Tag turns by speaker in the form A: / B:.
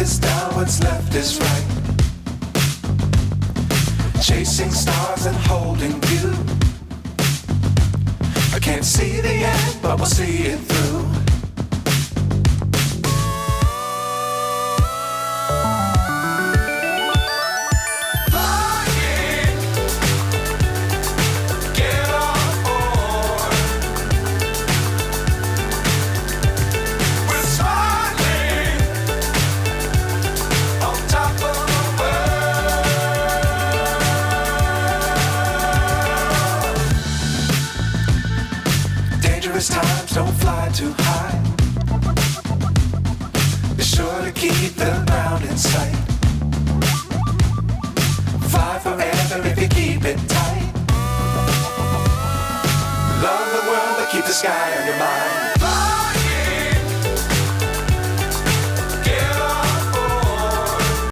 A: is down, what's left is right. Chasing stars and holding you. I can't see the end, but we'll see it through. Times don't fly too high. Be sure to keep the ground in sight. Fly forever if you keep it tight. Love the world, but keep the sky on your mind.